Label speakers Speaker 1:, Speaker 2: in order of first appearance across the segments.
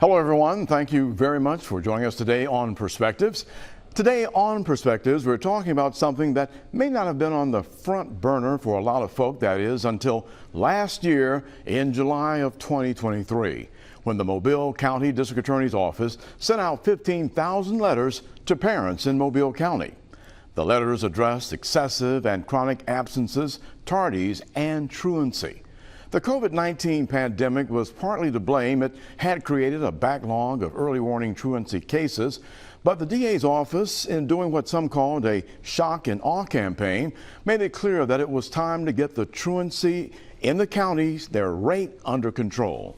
Speaker 1: Hello, everyone. Thank you very much for joining us today on Perspectives. Today on Perspectives, we're talking about something that may not have been on the front burner for a lot of folk, that is, until last year in July of 2023, when the Mobile County District Attorney's Office sent out 15,000 letters to parents in Mobile County. The letters addressed excessive and chronic absences, tardies, and truancy. The COVID-19 pandemic was partly to blame. It had created a backlog of early warning truancy cases, but the DA's office, in doing what some called a shock and awe campaign, made it clear that it was time to get the truancy in the counties, their rate, under control.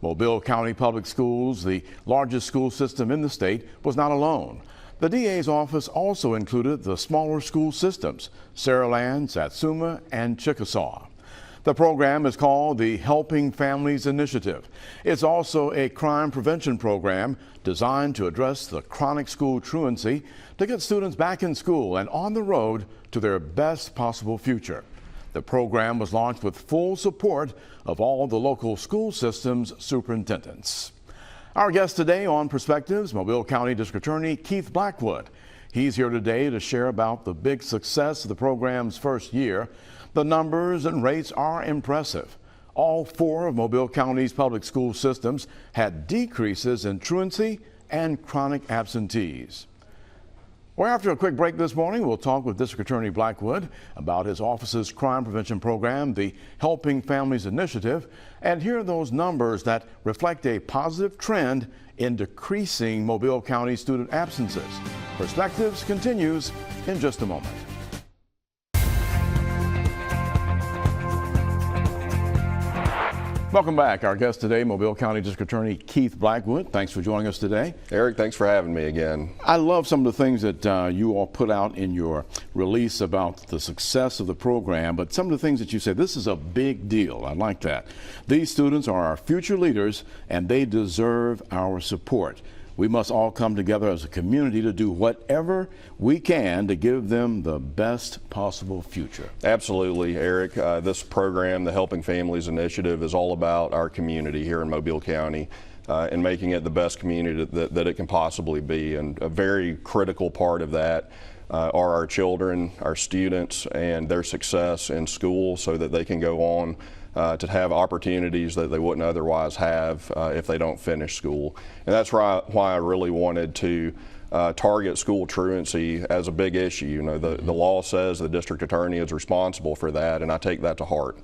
Speaker 1: Mobile County Public Schools, the largest school system in the state, was not alone. The DA's office also included the smaller school systems, Saraland, Satsuma, and Chickasaw. The program is called the Helping Families Initiative. It's also a crime prevention program designed to address the chronic school truancy to get students back in school and on the road to their best possible future. The program was launched with full support of all the local school systems superintendents. Our guest today on Perspectives, Mobile County District Attorney Keith Blackwood. He's here today to share about the big success of the program's first year. The numbers and rates are impressive. All 4 of Mobile County's public school systems had decreases in truancy and chronic absentees. Well, after a quick break this morning, we'll talk with District Attorney Blackwood about his office's crime prevention program, the Helping Families Initiative, and hear those numbers that reflect a positive trend in decreasing Mobile County student absences. Perspectives continues in just a moment. Welcome back. Our guest today, Mobile County District Attorney Keith Blackwood. Thanks for joining us today.
Speaker 2: Eric, thanks for having me again.
Speaker 1: I love some of the things that you all put out in your release about the success of the program, but some of the things that you said, this is a big deal. I like that. These students are our future leaders, and they deserve our support. We must all come together as a community to do whatever we can to give them the best possible future.
Speaker 2: Absolutely, Eric. This program, the Helping Families Initiative, is all about our community here in Mobile County and making it the best community that it can possibly be. And a very critical part of that are our children, our students, and their success in school so that they can go on to have opportunities that they wouldn't otherwise have if they don't finish school. And that's why I really wanted to target school truancy as a big issue. You know, the law says the district attorney is responsible for that, and I take that to heart.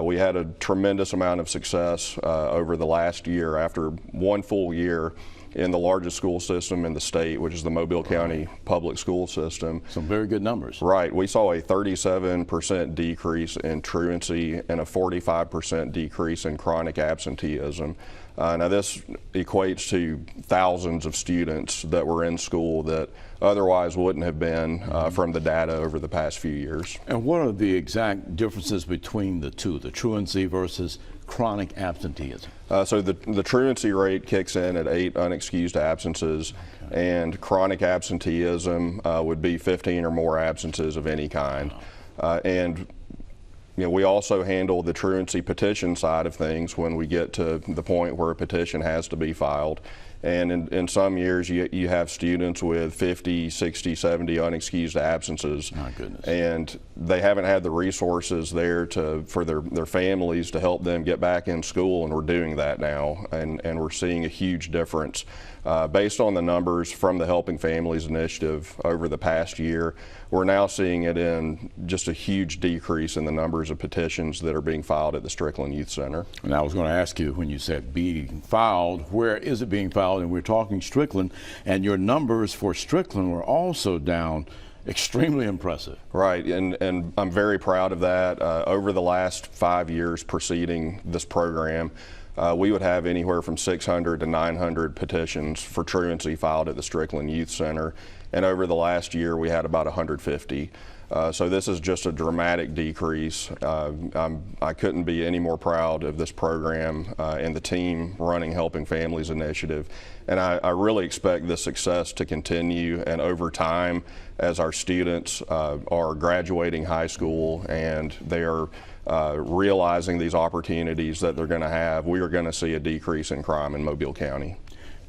Speaker 2: We had a tremendous amount of success over the last year. After one full year in the largest school system in the state, which is the Mobile County Public School System.
Speaker 1: Some very good numbers.
Speaker 2: Right. We saw a 37% decrease in truancy and a 45% decrease in chronic absenteeism. Now this equates to thousands of students that were in school that otherwise wouldn't have been from the data over the past few years.
Speaker 1: And what are the exact differences between the two, the truancy versus chronic absenteeism?
Speaker 2: So the truancy rate kicks in at 8 unexcused absences, and chronic absenteeism would be 15 or more absences of any kind. And you know, we also handle the truancy petition side of things when we get to the point where a petition has to be filed. And in some years, you have students with 50, 60, 70 unexcused absences.
Speaker 1: My goodness.
Speaker 2: And they haven't had the resources there for their families to help them get back in school, and we're doing that now. And we're seeing a huge difference. Based on the numbers from the Helping Families Initiative over the past year, we're now seeing it in just a huge decrease in the numbers of petitions that are being filed at the Strickland Youth Center.
Speaker 1: And I was going to ask you, when you said being filed, where is it being filed? And we're talking Strickland, and your numbers for Strickland were also down. Extremely impressive.
Speaker 2: Right, and I'm very proud of that. Over the last 5 years preceding this program, we would have anywhere from 600 to 900 petitions for truancy filed at the Strickland Youth Center, and over the last year we had about 150. So this is just a dramatic decrease. I couldn't be any more proud of this program and the team running Helping Families Initiative. And I really expect this success to continue, and over time, as our students are graduating high school and they are realizing these opportunities that they're going to have, we are going to see a decrease in crime in Mobile County.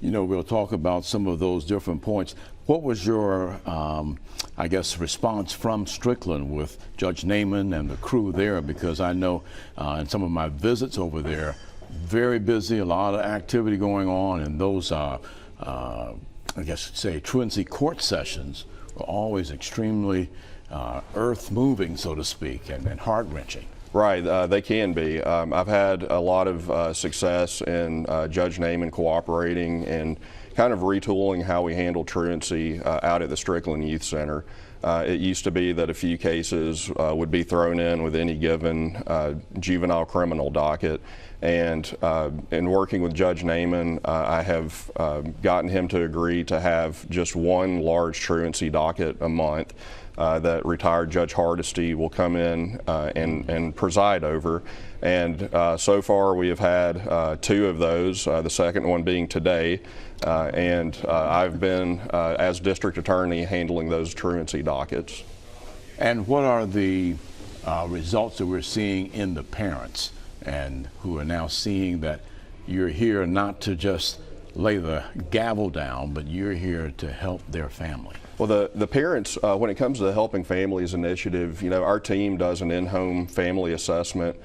Speaker 1: You know, we'll talk about some of those different points. What was your, I guess, response from Strickland with Judge Naaman and the crew there? Because I know in some of my visits over there, very busy, a lot of activity going on, and those, I guess you'd say, truancy court sessions are always extremely earth-moving, so to speak, and heart-wrenching.
Speaker 2: Right, they can be. I've had a lot of success in Judge Naaman cooperating and kind of retooling how we handle truancy out at the Strickland Youth Center. It used to be that a few cases would be thrown in with any given juvenile criminal docket. And in working with Judge Naaman, I have gotten him to agree to have just one large truancy docket a month that retired Judge Hardesty will come in and preside over. And so far we have had 2 of those, the second one being today. And I've been, as district attorney, handling those truancy dockets.
Speaker 1: And what are the results that we're seeing in the parents and who are now seeing that you're here not to just lay the gavel down, but you're here to help their family?
Speaker 2: Well, the parents, when it comes to the Helping Families Initiative, you know, our team does an in-home family assessment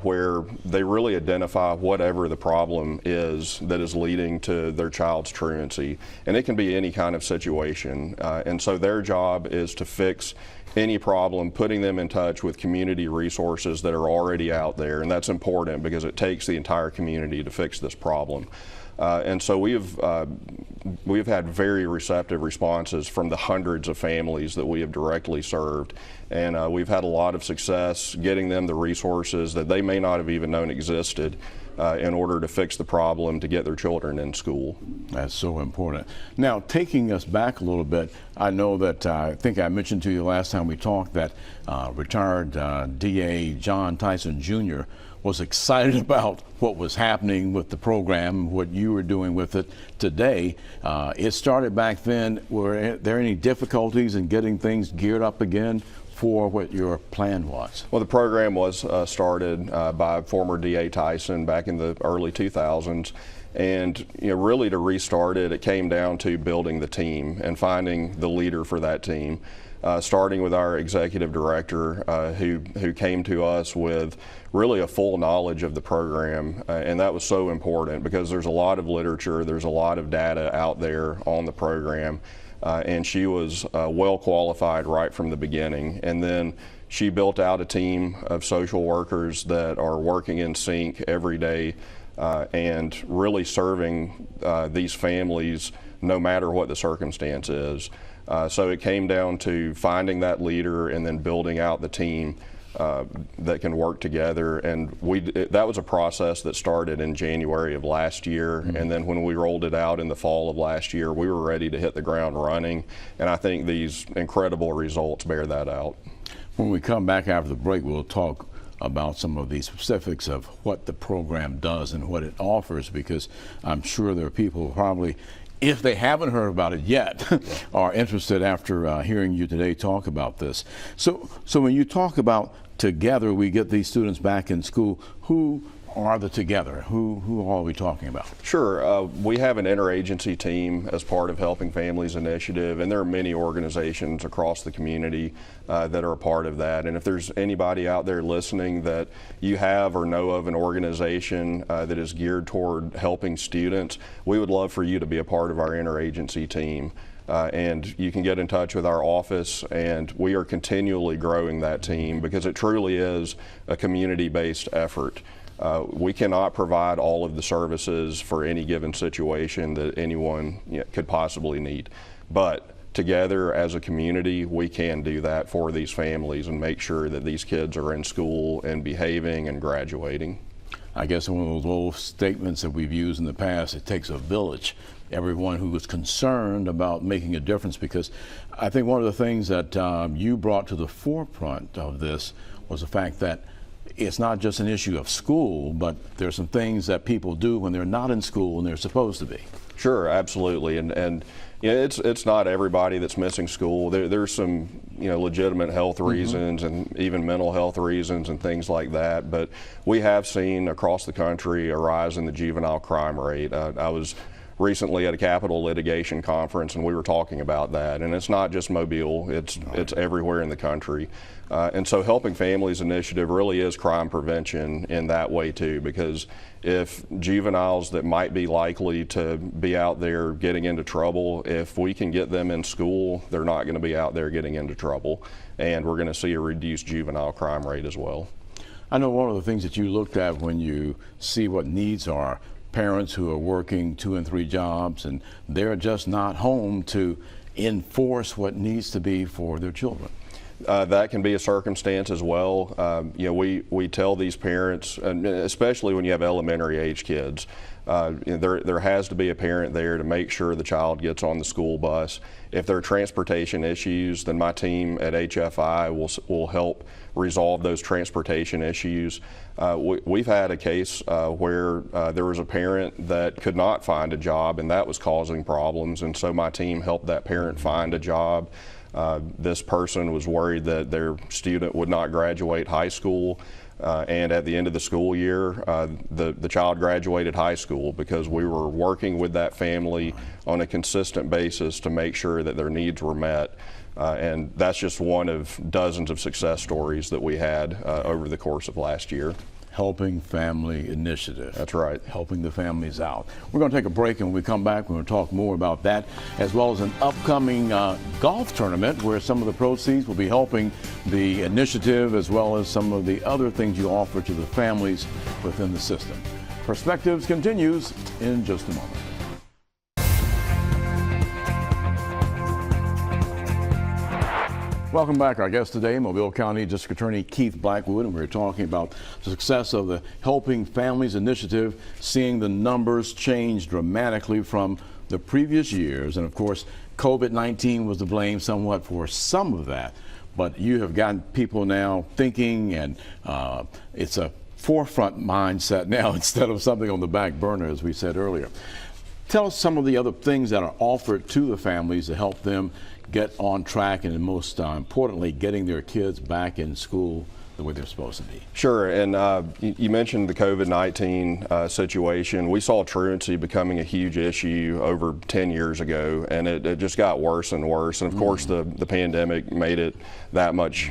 Speaker 2: where they really identify whatever the problem is that is leading to their child's truancy. And it can be any kind of situation. And so their job is to fix any problem, putting them in touch with community resources that are already out there. And that's important because it takes the entire community to fix this problem. And so we have had very receptive responses from the hundreds of families that we have directly served. And we've had a lot of success getting them the resources that they may not have even known existed in order to fix the problem to get their children in school.
Speaker 1: That's so important. Now, taking us back a little bit, I know that I think I mentioned to you last time we talked that retired DA John Tyson Jr. was excited about what was happening with the program, what you were doing with it today. It started back then. Were there any difficulties in getting things geared up again for what your plan was?
Speaker 2: Well, the program was started by former DA Tyson back in the early 2000s. And you know, really to restart it, it came down to building the team and finding the leader for that team. Starting with our executive director who came to us with really a full knowledge of the program, and that was so important because there's a lot of literature, there's a lot of data out there on the program, and she was well qualified right from the beginning. And then she built out a team of social workers that are working in sync every day and really serving these families no matter what the circumstance is. So it came down to finding that leader and then building out the team that can work together. And that was a process that started in January of last year. And then when we rolled it out in the fall of last year, we were ready to hit the ground running. And I think these incredible results bear that out.
Speaker 1: When we come back after the break, we'll talk about some of the specifics of what the program does and what it offers, because I'm sure there are people who probably, if they haven't heard about it yet, are interested after hearing you today talk about this. So when you talk about together we get these students back in school, who are the together? Who are we talking about?
Speaker 2: Sure. We have an interagency team as part of Helping Families Initiative, and there are many organizations across the community that are a part of that. And if there's anybody out there listening that you have or know of an organization that is geared toward helping students, we would love for you to be a part of our interagency team. And you can get in touch with our office, and we are continually growing that team because it truly is a community-based effort. We cannot provide all of the services for any given situation that anyone could possibly need. But together as a community, we can do that for these families and make sure that these kids are in school and behaving and graduating.
Speaker 1: I guess one of those old statements that we've used in the past, it takes a village. Everyone who was concerned about making a difference, because I think one of the things that you brought to the forefront of this was the fact that it's not just an issue of school, but there's some things that people do when they're not in school and they're supposed to be.
Speaker 2: Sure, absolutely, and you know, it's not everybody that's missing school. There's some legitimate health reasons and even mental health reasons and things like that. But we have seen across the country a rise in the juvenile crime rate. I was recently at a capital litigation conference and we were talking about that, and it's not just Mobile, it's everywhere in the country. And so Helping Families Initiative really is crime prevention in that way too, because if juveniles that might be likely to be out there getting into trouble, if we can get them in school, they're not going to be out there getting into trouble, and we're going to see a reduced juvenile crime rate as well.
Speaker 1: I know one of the things that you looked at when you see what needs are parents who are working 2 and 3 jobs and they're just not home to enforce what needs to be for their children.
Speaker 2: That can be a circumstance as well. We tell these parents, and especially when you have elementary age kids, there has to be a parent there to make sure the child gets on the school bus. If there are transportation issues, then my team at HFI will help resolve those transportation issues. We've had a case where there was a parent that could not find a job, and that was causing problems, and so my team helped that parent find a job. This person was worried that their student would not graduate high school, and at the end of the school year, the child graduated high school because we were working with that family on a consistent basis to make sure that their needs were met. And that's just one of dozens of success stories that we had over the course of last year.
Speaker 1: Helping Family Initiative.
Speaker 2: That's right.
Speaker 1: Helping the families out. We're going to take a break, and when we come back, we're going to talk more about that, as well as an upcoming golf tournament where some of the proceeds will be helping the initiative, as well as some of the other things you offer to the families within the system. Perspectives continues in just a moment. Welcome back. Our guest today, Mobile County District Attorney Keith Blackwood, and we're talking about the success of the Helping Families Initiative, seeing the numbers change dramatically from the previous years. And of course, COVID-19 was to blame somewhat for some of that, but you have gotten people now thinking, and it's a forefront mindset now instead of something on the back burner, as we said earlier. Tell us some of the other things that are offered to the families to help them get on track, and most importantly, getting their kids back in school the way they're supposed to be.
Speaker 2: Sure, and you mentioned the COVID-19 situation. We saw truancy becoming a huge issue over 10 years ago, and it just got worse and worse. And of course, the pandemic made it that much,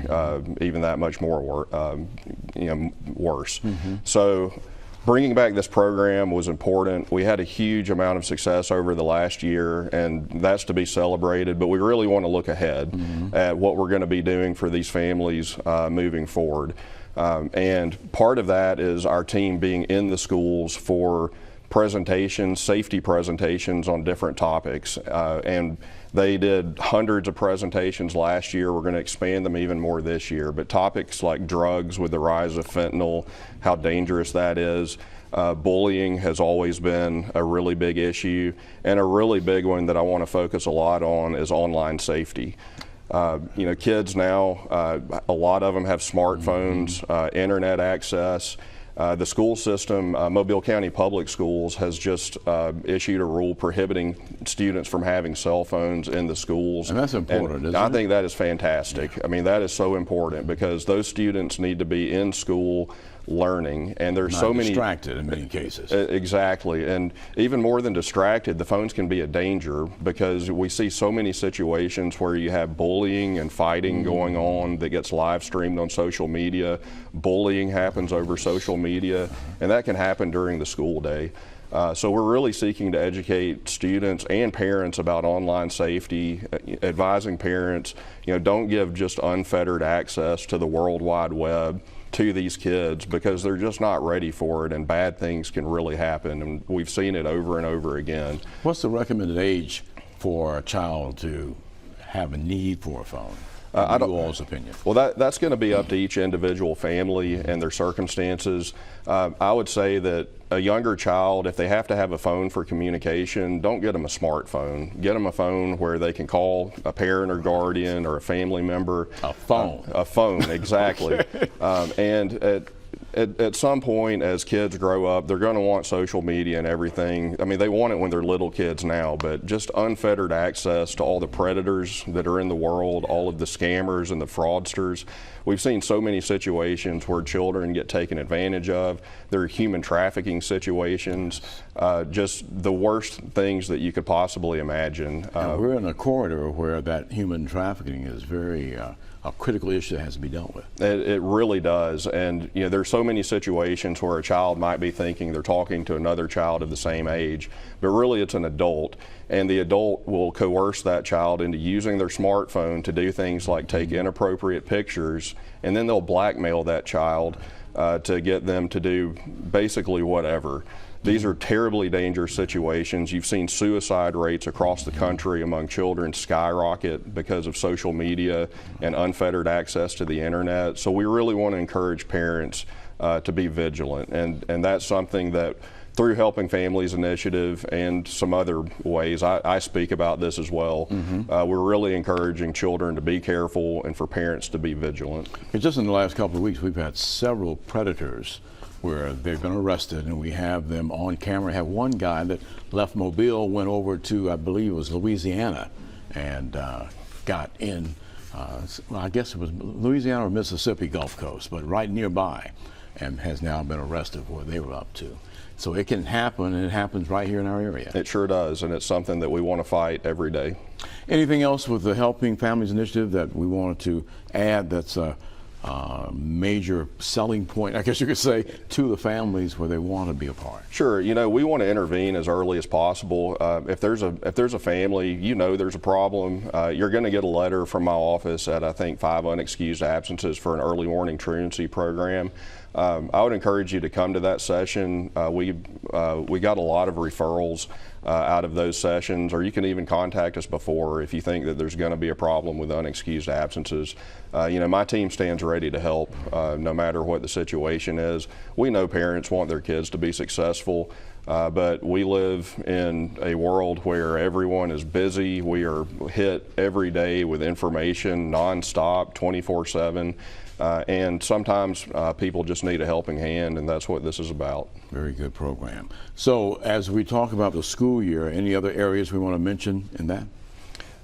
Speaker 2: even that much more worse. So bringing back this program was important. We had a huge amount of success over the last year, and that's to be celebrated, but we really want to look ahead at what we're going to be doing for these families moving forward. And part of that is our team being in the schools for presentations, safety presentations on different topics. And they did hundreds of presentations last year. We're going to expand them even more this year. But topics like drugs with the rise of fentanyl, how dangerous that is. Bullying has always been a really big issue. And a really big one that I want to focus a lot on is online safety. Kids now, a lot of them have smartphones, internet access. The school system, Mobile County Public Schools, has just issued a rule prohibiting students from having cell phones in the schools.
Speaker 1: And that's important, isn't it?
Speaker 2: I think that is fantastic. I mean, that is so important because those students need to be in school learning, and there's so many
Speaker 1: distracted in many cases.
Speaker 2: Exactly, and even more than distracted, the phones can be a danger because we see so many situations where you have bullying and fighting going on that gets live streamed on social media. Bullying happens over social media, and that can happen during the school day. So we're really seeking to educate students and parents about online safety, advising parents, don't give just unfettered access to the World Wide Web to these kids because they're just not ready for it, and bad things can really happen, and we've seen it over and over again.
Speaker 1: What's the recommended age for a child to have a need for a phone?
Speaker 2: I don't,
Speaker 1: you all's opinion.
Speaker 2: Well, that's going to be up to each individual family and their circumstances. I would say that a younger child, if they have to have a phone for communication, don't get them a smartphone. Get them a phone where they can call a parent or guardian or a family member.
Speaker 1: A phone.
Speaker 2: A phone, exactly.
Speaker 1: Okay.
Speaker 2: And At some point, as kids grow up, they're going to want social media and everything. I mean, they want it when they're little kids now, but just unfettered access to all the predators that are in the world, all of the scammers and the fraudsters. We've seen so many situations where children get taken advantage of. There are human trafficking situations, just the worst things that you could possibly imagine.
Speaker 1: We're in a corridor where that human trafficking is very a critical issue that has to be dealt with.
Speaker 2: It really does, and you know, there's so many situations where a child might be thinking they're talking to another child of the same age, but really it's an adult, and the adult will coerce that child into using their smartphone to do things like take inappropriate pictures, and then they'll blackmail that child to get them to do basically whatever. These are terribly dangerous situations. You've seen suicide rates across the country among children skyrocket because of social media and unfettered access to the internet. So we really want to encourage parents to be vigilant, and that's something that through Helping Families Initiative and some other ways, I speak about this as well. We're really encouraging children to be careful and for parents to be vigilant.
Speaker 1: Just in the last couple of weeks, we've had several predators where they've been arrested, and we have them on camera. I have one guy that left Mobile, went over to, I believe it was Louisiana, and got in, well, I guess it was Louisiana or Mississippi Gulf Coast, but right nearby, and has now been arrested for what they were up to. So it can happen, and it happens right here in our area.
Speaker 2: It sure does, and it's something that we want to fight every day.
Speaker 1: Anything else with the Helping Families Initiative that we wanted to add that's a major selling point, I guess you could say, to the families where they want to be a part?
Speaker 2: Sure. You know, we want to intervene as early as possible. If there's a family, you know there's a problem, you're going to get a letter from my office at, I think, 5 unexcused absences for an early warning truancy program. I would encourage you to come to that session. We got a lot of referrals out of those sessions, or you can even contact us before if you think that there's going to be a problem with unexcused absences. You know, my team stands ready to help no matter what the situation is. We know parents want their kids to be successful, but we live in a world where everyone is busy. We are hit every day with information nonstop, 24/7. And sometimes people just need a helping hand, and that's what this is about.
Speaker 1: Very good program. So as we talk about the school year, any other areas we want to mention in that?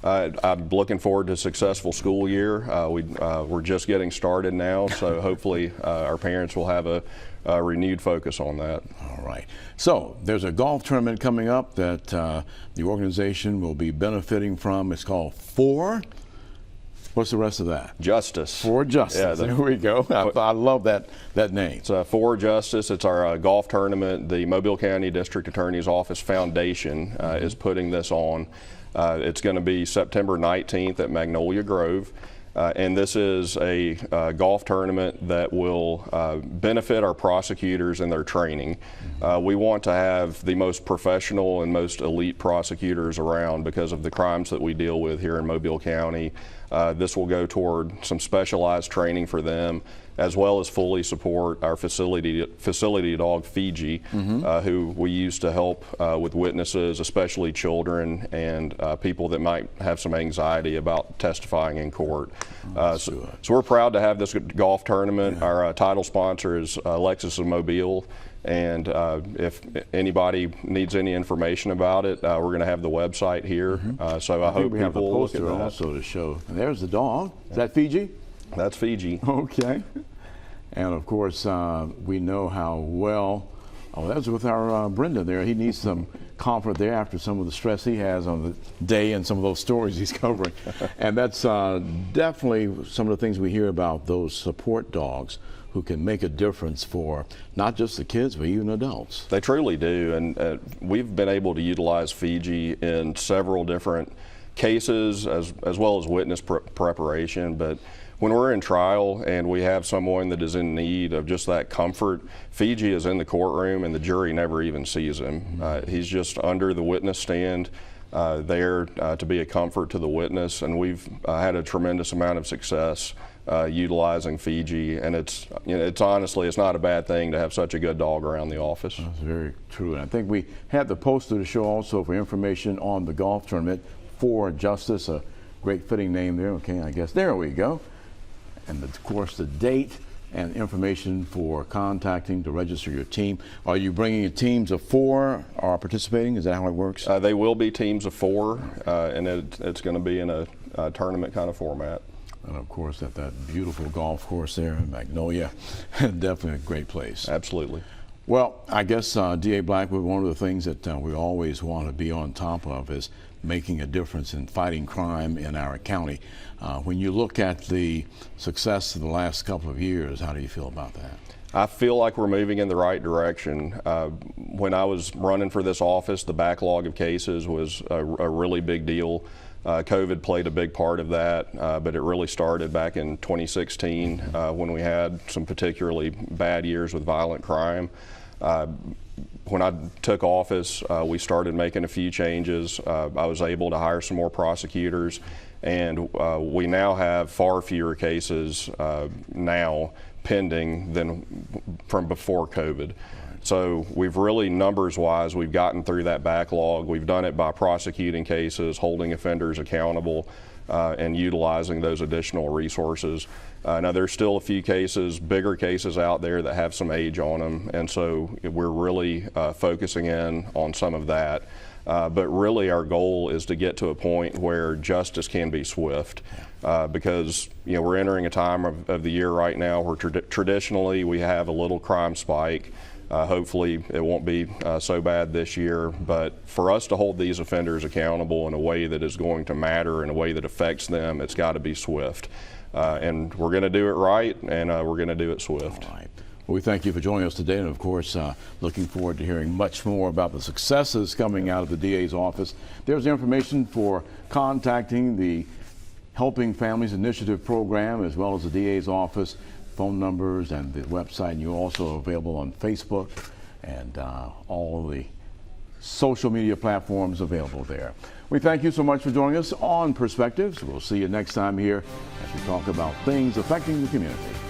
Speaker 2: I'm looking forward to a successful school year. We're just getting started now, so hopefully our parents will have a renewed focus on that.
Speaker 1: All right. So there's a golf tournament coming up that the organization will be benefiting from. It's called For. What's the rest of that?
Speaker 2: Justice.
Speaker 1: For Justice. Yeah, there we go. I love that name.
Speaker 2: It's For Justice. It's our golf tournament. The Mobile County District Attorney's Office Foundation is putting this on. It's going to be September 19th at Magnolia Grove. And this is a golf tournament that will benefit our prosecutors in their training. We want to have the most professional and most elite prosecutors around because of the crimes that we deal with here in Mobile County. This will go toward some specialized training for them, as well as fully support our facility dog, Fiji, who we use to help with witnesses, especially children and people that might have some anxiety about testifying in court. So we're proud to have this golf tournament. Our title sponsor is Lexus of Mobile. And if anybody needs any information about it, we're going to have the website here. So I hope
Speaker 1: we have a
Speaker 2: people will look at
Speaker 1: poster
Speaker 2: that.
Speaker 1: also to show. There's the dog. Is that Fiji?
Speaker 2: That's Fiji.
Speaker 1: Okay. And of course, we know how well. Oh, that's with our Brendan there. He needs some comfort there after some of the stress he has on the day and some of those stories he's covering. And that's definitely some of the things we hear about those support dogs who can make a difference for not just the kids, but even adults.
Speaker 2: They truly do, and we've been able to utilize Fiji in several different cases as well as witness preparation. But when we're in trial and we have someone that is in need of just that comfort, Fiji is in the courtroom and the jury never even sees him. He's just under the witness stand, there to be a comfort to the witness, and we've had a tremendous amount of success utilizing Fiji, and it's honestly, it's not a bad thing to have such a good dog around the office.
Speaker 1: That's very true. And I think we had the poster to show also for information on the golf tournament, For Justice, a great fitting name there. Okay, I guess there we go. And of course the date, and information for contacting to register your team. Are you bringing teams of 4 are participating? Is that how it works?
Speaker 2: They will be teams of 4, and it's going to be in a tournament kind of format.
Speaker 1: And of course, at that beautiful golf course there in Magnolia, definitely a great place.
Speaker 2: Absolutely.
Speaker 1: Well, I guess D.A. Blackwood, one of the things that we always want to be on top of is making a difference in fighting crime in our county. When you look at the success of the last couple of years, how do you feel about that?
Speaker 2: I feel like we're moving in the right direction. When I was running for this office, the backlog of cases was a really big deal. COVID played a big part of that, but it really started back in 2016 when we had some particularly bad years with violent crime. When I took office, we started making a few changes. I was able to hire some more prosecutors, and we now have far fewer cases now pending than from before COVID. So we've really, numbers-wise, we've gotten through that backlog. We've done it by prosecuting cases, holding offenders accountable, and utilizing those additional resources. Now there's still a few cases, bigger cases out there that have some age on them, and so we're really focusing in on some of that. But really our goal is to get to a point where justice can be swift, because we're entering a time of the year right now where traditionally we have a little crime spike. Hopefully it won't be so bad this year, but for us to hold these offenders accountable in a way that is going to matter, in a way that affects them, it's got to be swift. And we're going to do it right, and we're going to do it swift.
Speaker 1: All right. Well, we thank you for joining us today, and of course, looking forward to hearing much more about the successes coming out of the DA's office. There's the information for contacting the Helping Families Initiative program, as well as the DA's office, phone numbers and the website. And you're also available on Facebook and all the social media platforms available there. We thank you so much for joining us on Perspectives. We'll see you next time here as we talk about things affecting the community.